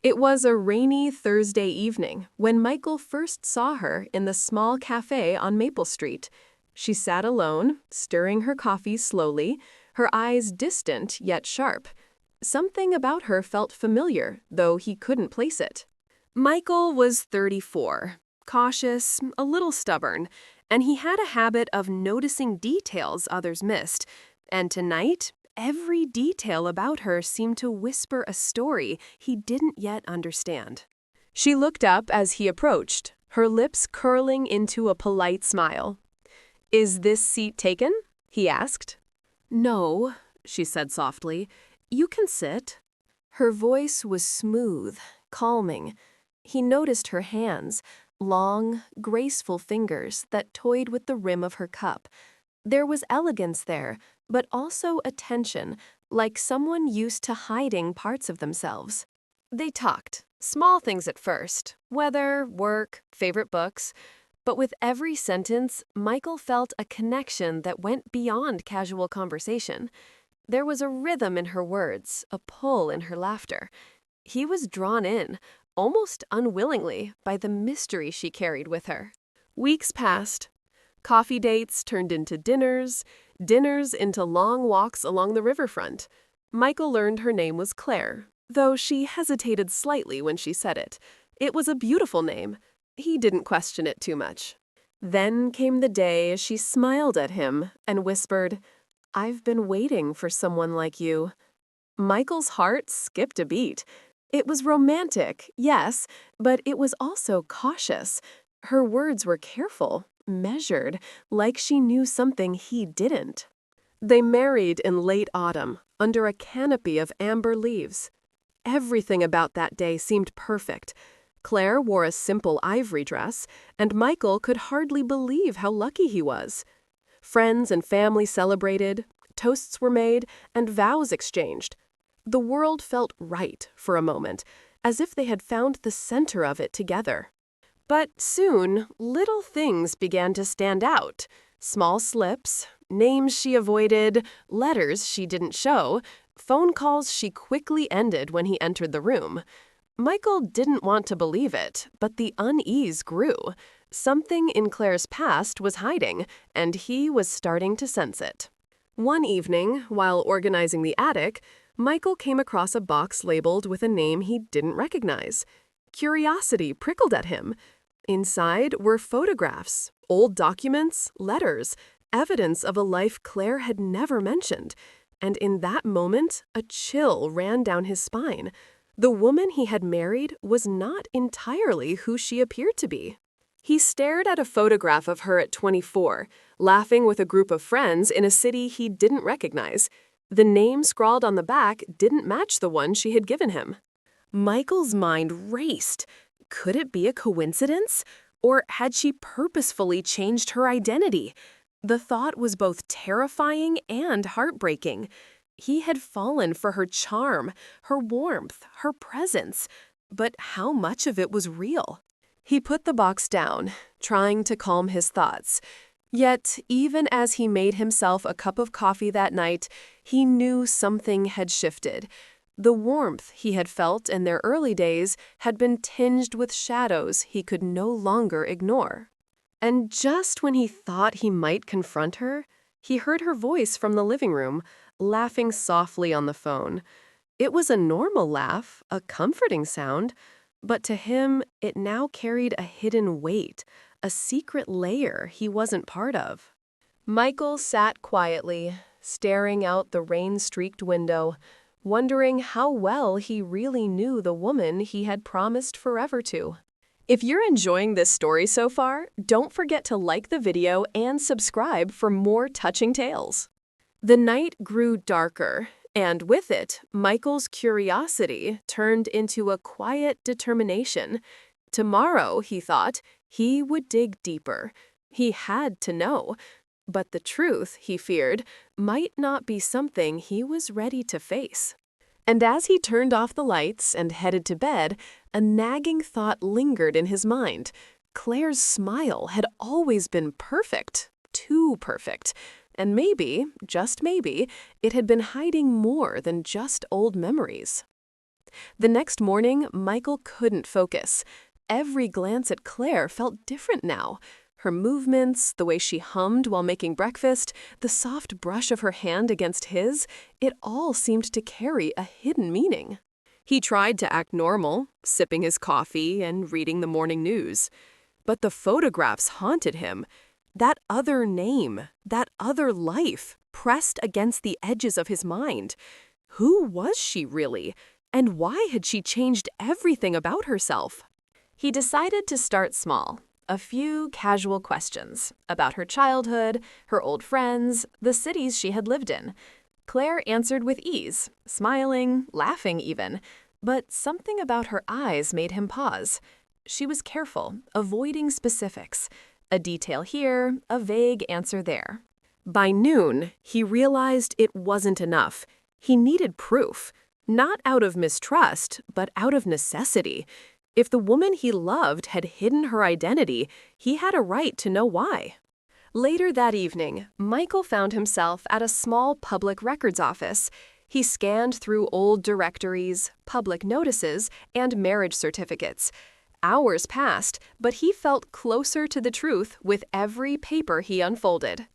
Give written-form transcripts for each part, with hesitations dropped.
It was a rainy Thursday evening when Michael first saw her in the small cafe on Maple Street. She sat alone, stirring her coffee slowly, her eyes distant yet sharp. Something about her felt familiar, though he couldn't place it. Michael was 34, cautious, a little stubborn, and he had a habit of noticing details others missed. And tonight, every detail about her seemed to whisper a story he didn't yet understand. She looked up as he approached, her lips curling into a polite smile. "Is this seat taken?" he asked. "No," she said softly. "You can sit." Her voice was smooth, calming. He noticed her hands, long, graceful fingers that toyed with the rim of her cup. There was elegance there, but also a tension, like someone used to hiding parts of themselves. They talked, small things at first, weather, work, favorite books. But with every sentence, Michael felt a connection that went beyond casual conversation. There was a rhythm in her words, a pull in her laughter. He was drawn in, almost unwillingly, by the mystery she carried with her. Weeks passed. Coffee dates turned into dinners, dinners into long walks along the riverfront. Michael learned her name was Claire, though she hesitated slightly when she said it. It was a beautiful name. He didn't question it too much. Then came the day she smiled at him and whispered, "I've been waiting for someone like you." Michael's heart skipped a beat. It was romantic, yes, but it was also cautious. Her words were careful, measured, like she knew something he didn't. They married in late autumn, under a canopy of amber leaves. Everything about that day seemed perfect. Claire wore a simple ivory dress, and Michael could hardly believe how lucky he was. Friends and family celebrated, toasts were made, and vows exchanged. The world felt right for a moment, as if they had found the center of it together. But soon, little things began to stand out. Small slips, names she avoided, letters she didn't show, phone calls she quickly ended when he entered the room. Michael didn't want to believe it, but the unease grew. Something in Claire's past was hiding, and he was starting to sense it. One evening, while organizing the attic, Michael came across a box labeled with a name he didn't recognize. Curiosity prickled at him. Inside were photographs, old documents, letters, evidence of a life Claire had never mentioned. And in that moment, a chill ran down his spine. The woman he had married was not entirely who she appeared to be. He stared at a photograph of her at 24, laughing with a group of friends in a city he didn't recognize. The name scrawled on the back didn't match the one she had given him. Michael's mind raced. Could it be a coincidence? Or had she purposefully changed her identity? The thought was both terrifying and heartbreaking. He had fallen for her charm, her warmth, her presence. But how much of it was real? He put the box down, trying to calm his thoughts. Yet, even as he made himself a cup of coffee that night, he knew something had shifted. The warmth he had felt in their early days had been tinged with shadows he could no longer ignore. And just when he thought he might confront her, he heard her voice from the living room, laughing softly on the phone. It was a normal laugh, a comforting sound, but to him, it now carried a hidden weight, a secret layer he wasn't part of. Michael sat quietly, staring out the rain-streaked window, wondering how well he really knew the woman he had promised forever to. If you're enjoying this story so far, don't forget to like the video and subscribe for more touching tales. The night grew darker, and with it, Michael's curiosity turned into a quiet determination. Tomorrow, he thought, he would dig deeper. He had to know. But the truth, he feared, might not be something he was ready to face. And as he turned off the lights and headed to bed, a nagging thought lingered in his mind. Claire's smile had always been perfect, too perfect. And maybe, just maybe, it had been hiding more than just old memories. The next morning, Michael couldn't focus. Every glance at Claire felt different now. Her movements, the way she hummed while making breakfast, the soft brush of her hand against his, it all seemed to carry a hidden meaning. He tried to act normal, sipping his coffee and reading the morning news. But the photographs haunted him. That other name, that other life, pressed against the edges of his mind. Who was she really? And why had she changed everything about herself? He decided to start small. A few casual questions about her childhood, her old friends, the cities she had lived in. Claire answered with ease, smiling, laughing even. But something about her eyes made him pause. She was careful, avoiding specifics. A detail here, a vague answer there. By noon, he realized it wasn't enough. He needed proof, not out of mistrust, but out of necessity. If the woman he loved had hidden her identity, he had a right to know why. Later that evening, Michael found himself at a small public records office. He scanned through old directories, public notices, and marriage certificates. Hours passed, but he felt closer to the truth with every paper he unfolded.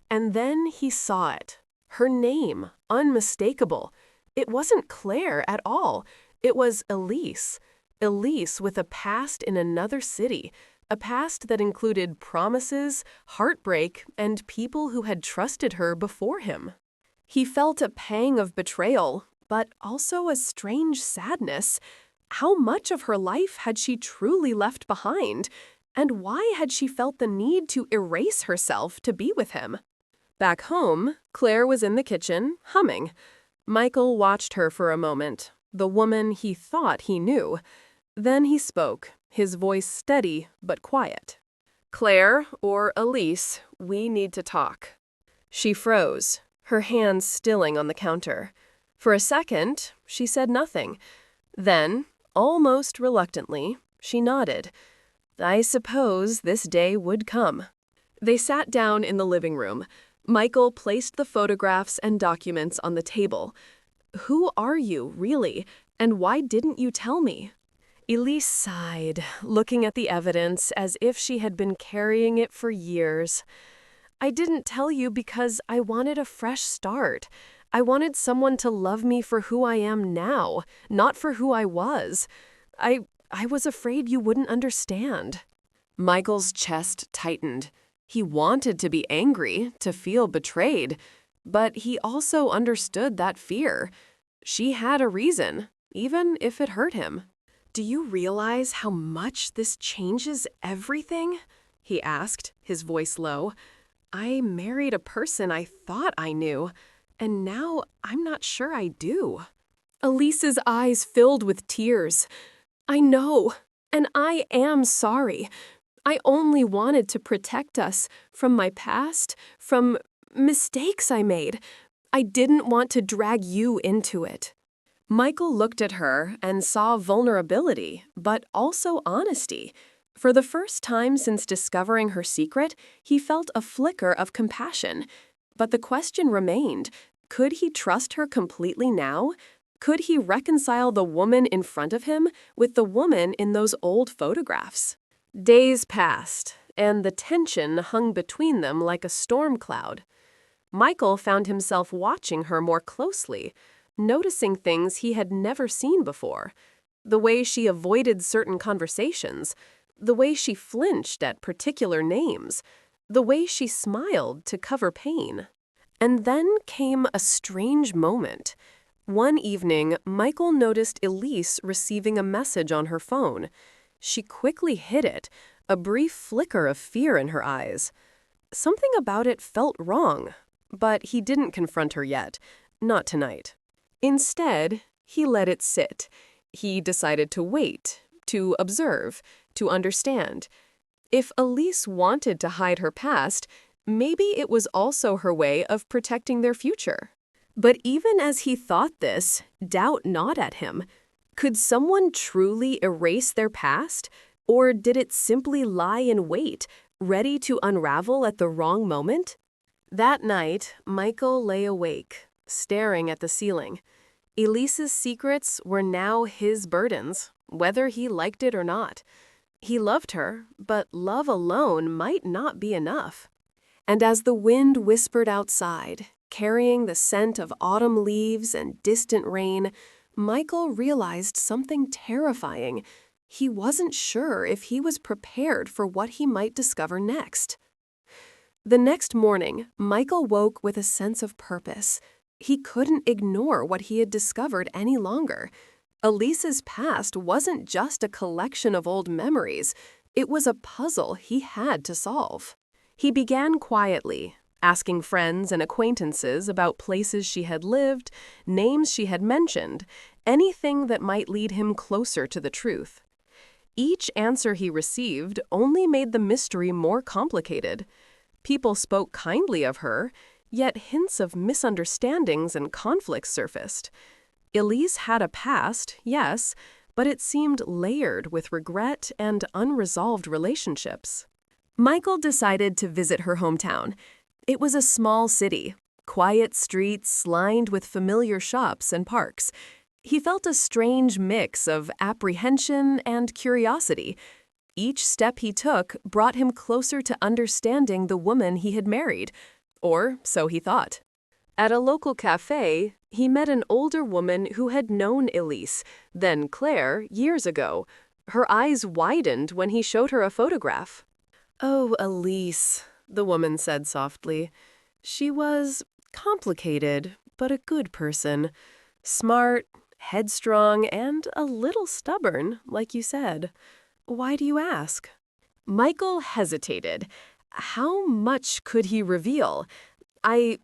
And then he saw it. Her name, unmistakable. It wasn't Claire at all. It was Elise. Elise with a past in another city, a past that included promises, heartbreak, and people who had trusted her before him. He felt a pang of betrayal, but also a strange sadness. How much of her life had she truly left behind? And why had she felt the need to erase herself to be with him? Back home, Claire was in the kitchen, humming. Michael watched her for a moment, the woman he thought he knew. Then he spoke, his voice steady but quiet. "Claire, or Elise, we need to talk." She froze, her hands stilling on the counter. For a second, she said nothing. Then, almost reluctantly, she nodded. I suppose this day would come. They sat down in the living room. Michael placed the photographs and documents on the table. "Who are you, really, and why didn't you tell me?" Elise sighed, looking at the evidence as if she had been carrying it for years. "I didn't tell you because I wanted a fresh start. I wanted someone to love me for who I am now, not for who I was. I was afraid you wouldn't understand." Michael's chest tightened. He wanted to be angry, to feel betrayed, but he also understood that fear. She had a reason, even if it hurt him. "Do you realize how much this changes everything?" he asked, his voice low. "I married a person I thought I knew, and now I'm not sure I do." Elise's eyes filled with tears. "I know, and I am sorry. I only wanted to protect us from my past, from mistakes I made. I didn't want to drag you into it." Michael looked at her and saw vulnerability, but also honesty. For the first time since discovering her secret, he felt a flicker of compassion. But the question remained, could he trust her completely now? Could he reconcile the woman in front of him with the woman in those old photographs? Days passed, and the tension hung between them like a storm cloud. Michael found himself watching her more closely, noticing things he had never seen before. The way she avoided certain conversations, the way she flinched at particular names, the way she smiled to cover pain. And then came a strange moment. One evening, Michael noticed Elise receiving a message on her phone. She quickly hid it, a brief flicker of fear in her eyes. Something about it felt wrong, but he didn't confront her yet, not tonight. Instead, he let it sit. He decided to wait, to observe, to understand. If Elise wanted to hide her past, maybe it was also her way of protecting their future. But even as he thought this, doubt gnawed at him. Could someone truly erase their past? Or did it simply lie in wait, ready to unravel at the wrong moment? That night, Michael lay awake, staring at the ceiling. Elise's secrets were now his burdens, whether he liked it or not. He loved her, but love alone might not be enough. And as the wind whispered outside, carrying the scent of autumn leaves and distant rain, Michael realized something terrifying. He wasn't sure if he was prepared for what he might discover next. The next morning, Michael woke with a sense of purpose. He couldn't ignore what he had discovered any longer. Elise's past wasn't just a collection of old memories. It was a puzzle he had to solve. He began quietly, asking friends and acquaintances about places she had lived, names she had mentioned, anything that might lead him closer to the truth. Each answer he received only made the mystery more complicated. People spoke kindly of her, yet hints of misunderstandings and conflicts surfaced. Elise had a past, yes, but it seemed layered with regret and unresolved relationships. Michael decided to visit her hometown. It was a small city, quiet streets lined with familiar shops and parks. He felt a strange mix of apprehension and curiosity. Each step he took brought him closer to understanding the woman he had married, or so he thought. At a local cafe, he met an older woman who had known Elise, then Claire, years ago. Her eyes widened when he showed her a photograph. "Oh, Elise," the woman said softly. "She was complicated, but a good person. Smart, headstrong, and a little stubborn, like you said. Why do you ask?" Michael hesitated. How much could he reveal? I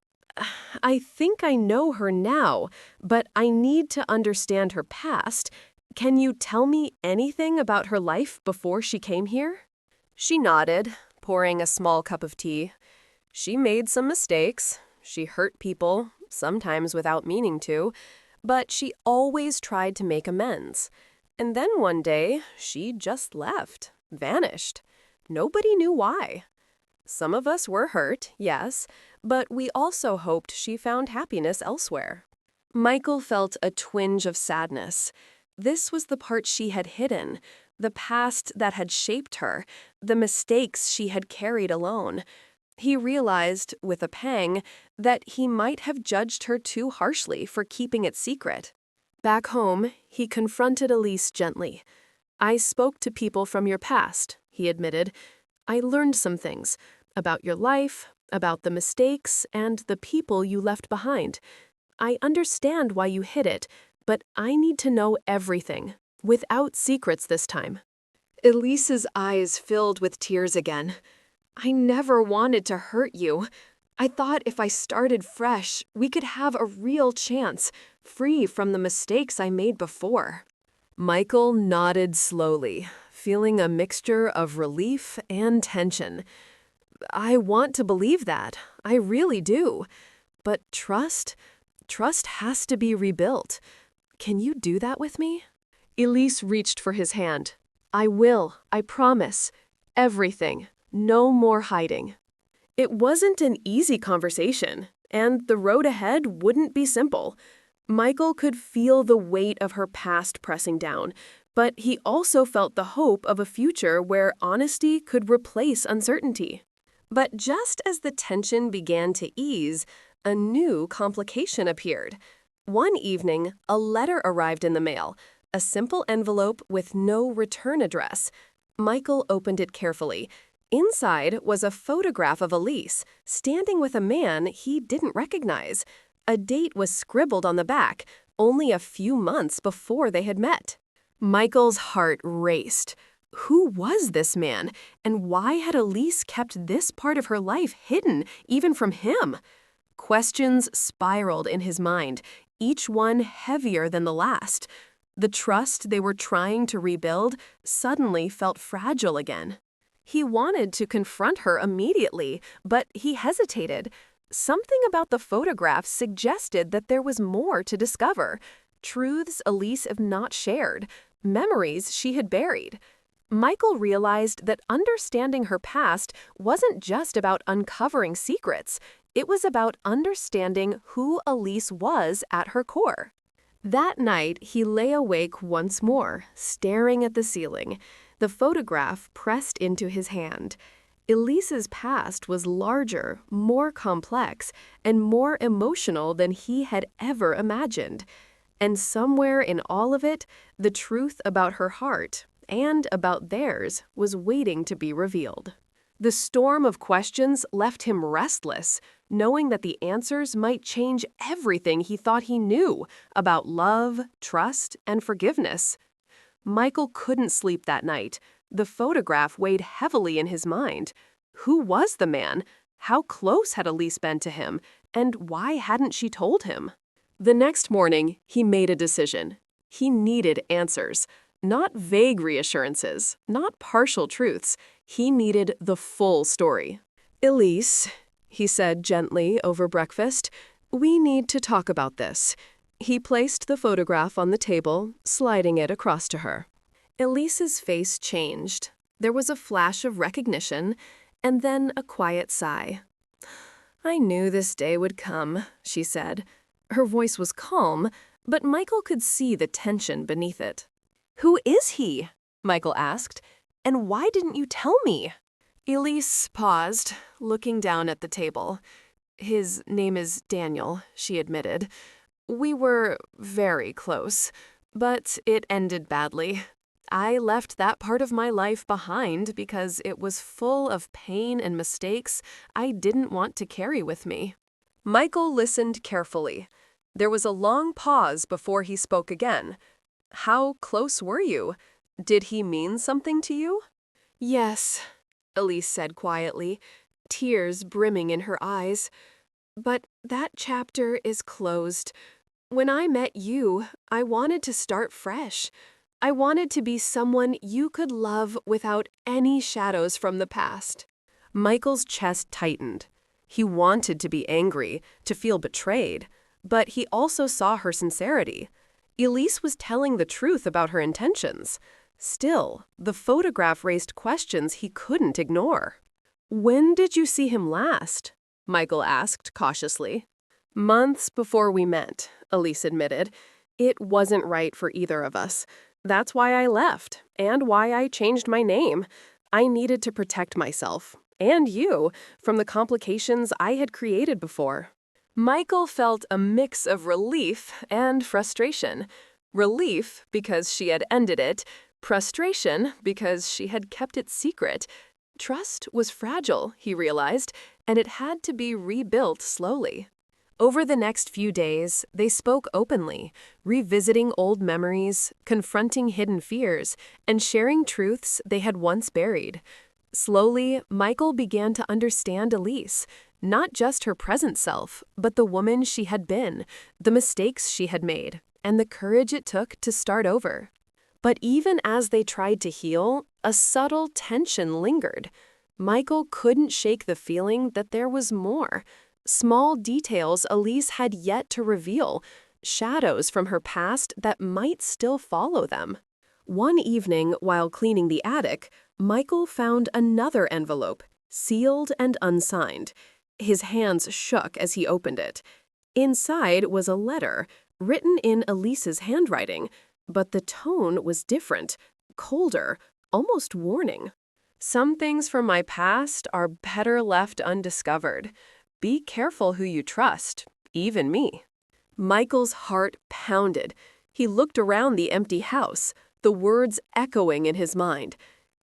think I know her now, but I need to understand her past. Can you tell me anything about her life before she came here?" She nodded, pouring a small cup of tea. She made some mistakes. She hurt people, sometimes without meaning to, but she always tried to make amends. And then one day, she just left, vanished. Nobody knew why. Some of us were hurt, yes, but we also hoped she found happiness elsewhere. Michael felt a twinge of sadness. This was the part she had hidden, the past that had shaped her, the mistakes she had carried alone. He realized, with a pang, that he might have judged her too harshly for keeping it secret. Back home, he confronted Elise gently. "I spoke to people from your past," he admitted. "I learned some things about your life, about the mistakes, and the people you left behind. I understand why you hid it, but I need to know everything, without secrets this time." Elise's eyes filled with tears again. "I never wanted to hurt you. I thought if I started fresh, we could have a real chance, free from the mistakes I made before." Michael nodded slowly, feeling a mixture of relief and tension. "I want to believe that. I really do. But trust has to be rebuilt. Can you do that with me?" Elise reached for his hand. "I will, I promise. Everything. No more hiding." It wasn't an easy conversation, and the road ahead wouldn't be simple. Michael could feel the weight of her past pressing down, but he also felt the hope of a future where honesty could replace uncertainty. But just as the tension began to ease, a new complication appeared. One evening, a letter arrived in the mail, a simple envelope with no return address. Michael opened it carefully. Inside was a photograph of Elise, standing with a man he didn't recognize. A date was scribbled on the back, only a few months before they had met. Michael's heart raced. Who was this man, and why had Elise kept this part of her life hidden, even from him? Questions spiraled in his mind, each one heavier than the last. The trust they were trying to rebuild suddenly felt fragile again. He wanted to confront her immediately, but he hesitated. Something about the photograph suggested that there was more to discover. Truths Elise had not shared, memories she had buried. Michael realized that understanding her past wasn't just about uncovering secrets. It was about understanding who Elise was at her core. That night, he lay awake once more, staring at the ceiling, the photograph pressed into his hand. Elise's past was larger, more complex, and more emotional than he had ever imagined. And somewhere in all of it, the truth about her heart, and about theirs, was waiting to be revealed. The storm of questions left him restless, knowing that the answers might change everything he thought he knew about love, trust, and forgiveness. Michael couldn't sleep that night. The photograph weighed heavily in his mind. Who was the man? How close had Elise been to him? And why hadn't she told him? The next morning, he made a decision. He needed answers. Not vague reassurances, not partial truths. He needed the full story. "Elise," he said gently over breakfast, "we need to talk about this." He placed the photograph on the table, sliding it across to her. Elise's face changed. There was a flash of recognition, and then a quiet sigh. "I knew this day would come," she said. Her voice was calm, but Michael could see the tension beneath it. "Who is he?" Michael asked. "And why didn't you tell me?" Elise paused, looking down at the table. "His name is Daniel," she admitted. "We were very close, but it ended badly. I left that part of my life behind because it was full of pain and mistakes I didn't want to carry with me." Michael listened carefully. There was a long pause before he spoke again. "How close were you? Did he mean something to you?" "Yes," Elise said quietly, tears brimming in her eyes. "But that chapter is closed. When I met you, I wanted to start fresh. I wanted to be someone you could love without any shadows from the past." Michael's chest tightened. He wanted to be angry, to feel betrayed, but he also saw her sincerity. Elise was telling the truth about her intentions. Still, the photograph raised questions he couldn't ignore. "When did you see him last?" Michael asked cautiously. "Months before we met," Elise admitted. "It wasn't right for either of us. That's why I left, and why I changed my name. I needed to protect myself, and you, from the complications I had created before." Michael felt a mix of relief and frustration. Relief because she had ended it, frustration because she had kept it secret. Trust was fragile, he realized, and it had to be rebuilt slowly. Over the next few days, they spoke openly, revisiting old memories, confronting hidden fears, and sharing truths they had once buried. Slowly, Michael began to understand Elise, not just her present self, but the woman she had been, the mistakes she had made, and the courage it took to start over. But even as they tried to heal, a subtle tension lingered. Michael couldn't shake the feeling that there was more. Small details Elise had yet to reveal, shadows from her past that might still follow them. One evening, while cleaning the attic, Michael found another envelope, sealed and unsigned. His hands shook as he opened it. Inside was a letter, written in Elise's handwriting, but the tone was different, colder, almost warning. "Some things from my past are better left undiscovered. Be careful who you trust, even me." Michael's heart pounded. He looked around the empty house, the words echoing in his mind.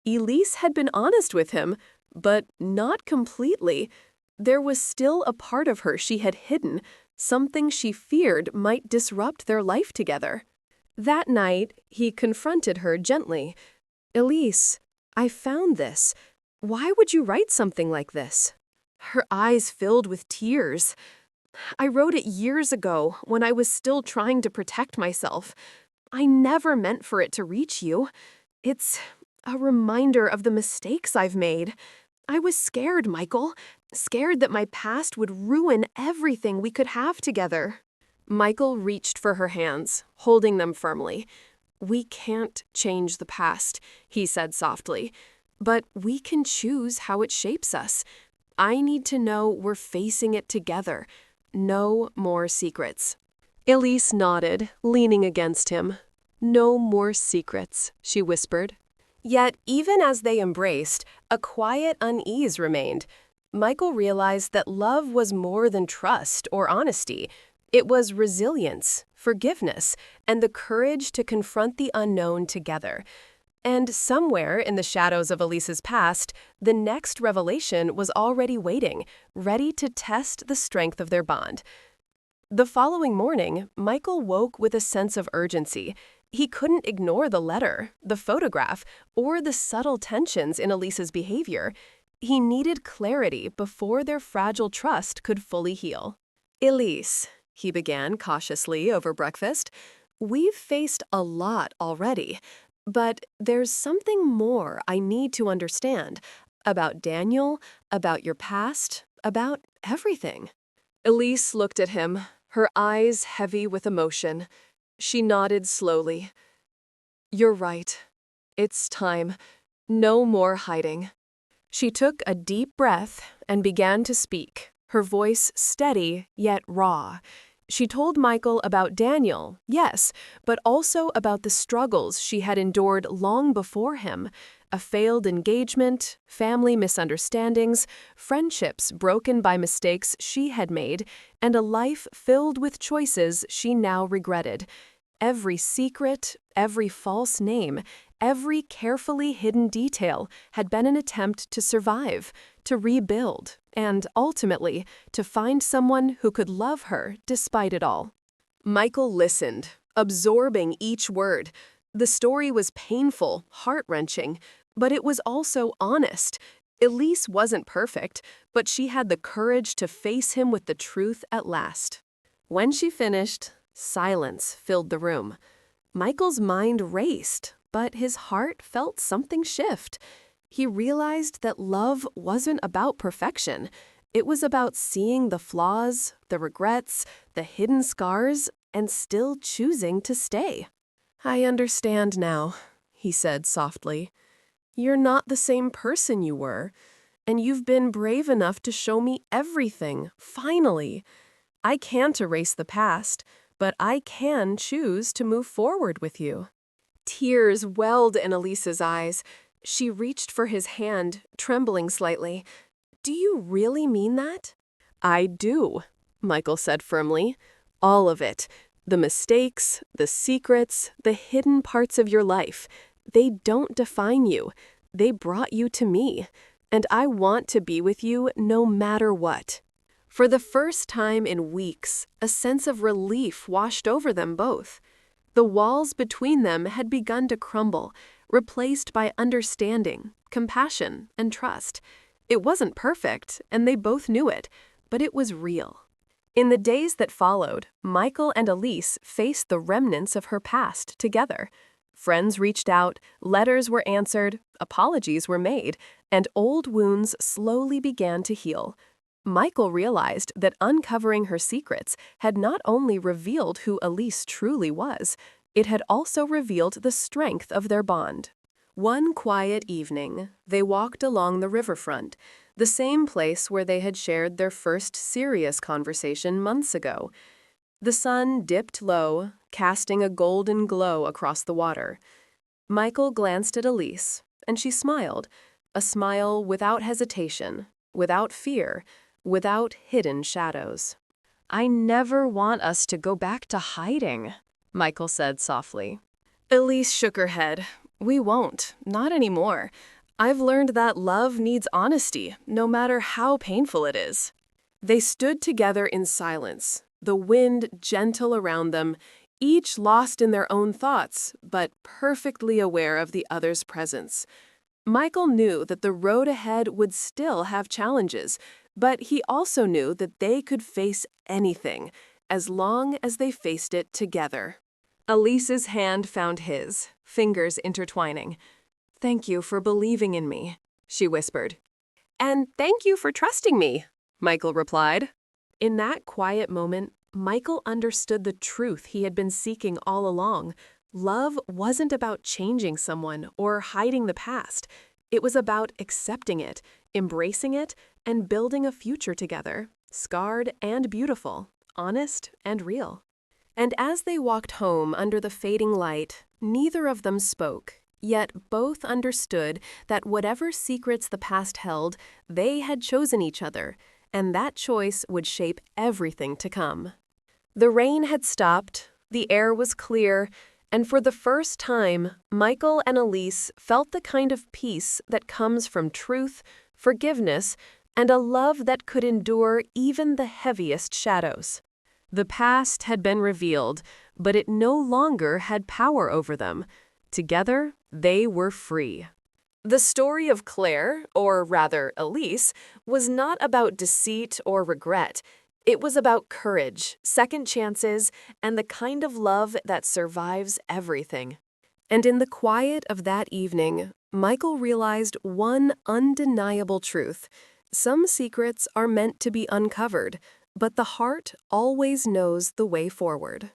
Elise had been honest with him, but not completely. There was still a part of her she had hidden, something she feared might disrupt their life together. That night, he confronted her gently. "Elise, I found this. Why would you write something like this?" Her eyes filled with tears. "I wrote it years ago, when I was still trying to protect myself. I never meant for it to reach you. It's a reminder of the mistakes I've made. I was scared, Michael, scared that my past would ruin everything we could have together." Michael reached for her hands, holding them firmly. "We can't change the past," he said softly, "but we can choose how it shapes us. I need to know we're facing it together. No more secrets." Elise nodded, leaning against him. "No more secrets," she whispered. Yet, even as they embraced, a quiet unease remained. Michael realized that love was more than trust or honesty. It was resilience, forgiveness, and the courage to confront the unknown together. And somewhere in the shadows of Elise's past, the next revelation was already waiting, ready to test the strength of their bond. The following morning, Michael woke with a sense of urgency. He couldn't ignore the letter, the photograph, or the subtle tensions in Elise's behavior. He needed clarity before their fragile trust could fully heal. "Elise," he began cautiously over breakfast, "we've faced a lot already, but there's something more I need to understand about Daniel, about your past, about everything." Elise looked at him, her eyes heavy with emotion. She nodded slowly. "You're right. It's time. No more hiding." She took a deep breath and began to speak, her voice steady yet raw. She told Michael about Daniel, yes, but also about the struggles she had endured long before him. A failed engagement, family misunderstandings, friendships broken by mistakes she had made, and a life filled with choices she now regretted. Every secret, every false name, every carefully hidden detail had been an attempt to survive, to rebuild, and ultimately to find someone who could love her despite it all. Michael listened, absorbing each word. The story was painful, heart-wrenching, but it was also honest. Elise wasn't perfect, but she had the courage to face him with the truth at last. When she finished, silence filled the room. Michael's mind raced, but his heart felt something shift. He realized that love wasn't about perfection. It was about seeing the flaws, the regrets, the hidden scars, and still choosing to stay. "I understand now," he said softly. "You're not the same person you were, and you've been brave enough to show me everything, finally. I can't erase the past, but I can choose to move forward with you." Tears welled in Elise's eyes. She reached for his hand, trembling slightly. "Do you really mean that?" "I do," Michael said firmly. "All of it. The mistakes, the secrets, the hidden parts of your life. They don't define you. They brought you to me. And I want to be with you no matter what." For the first time in weeks, a sense of relief washed over them both. The walls between them had begun to crumble, replaced by understanding, compassion, and trust. It wasn't perfect, and they both knew it, but it was real. In the days that followed, Michael and Elise faced the remnants of her past together. Friends reached out, letters were answered, apologies were made, and old wounds slowly began to heal. Michael realized that uncovering her secrets had not only revealed who Elise truly was, it had also revealed the strength of their bond. One quiet evening, they walked along the riverfront, the same place where they had shared their first serious conversation months ago. The sun dipped low, casting a golden glow across the water. Michael glanced at Elise, and she smiled, a smile without hesitation, without fear, without hidden shadows. "I never want us to go back to hiding," Michael said softly. Elise shook her head. "We won't, not anymore. I've learned that love needs honesty, no matter how painful it is." They stood together in silence, the wind gentle around them, each lost in their own thoughts, but perfectly aware of the other's presence. Michael knew that the road ahead would still have challenges, but he also knew that they could face anything, as long as they faced it together. Elise's hand found his, fingers intertwining. "Thank you for believing in me," she whispered. "And thank you for trusting me," Michael replied. In that quiet moment, Michael understood the truth he had been seeking all along. Love wasn't about changing someone or hiding the past. It was about accepting it, embracing it, and building a future together, scarred and beautiful, honest and real. And as they walked home under the fading light, neither of them spoke, yet both understood that whatever secrets the past held, they had chosen each other, and that choice would shape everything to come. The rain had stopped, the air was clear, and for the first time, Michael and Elise felt the kind of peace that comes from truth, forgiveness, and a love that could endure even the heaviest shadows. The past had been revealed, but it no longer had power over them. Together, they were free. The story of Claire, or rather Elise, was not about deceit or regret. It was about courage, second chances, and the kind of love that survives everything. And in the quiet of that evening, Michael realized one undeniable truth. Some secrets are meant to be uncovered, but the heart always knows the way forward.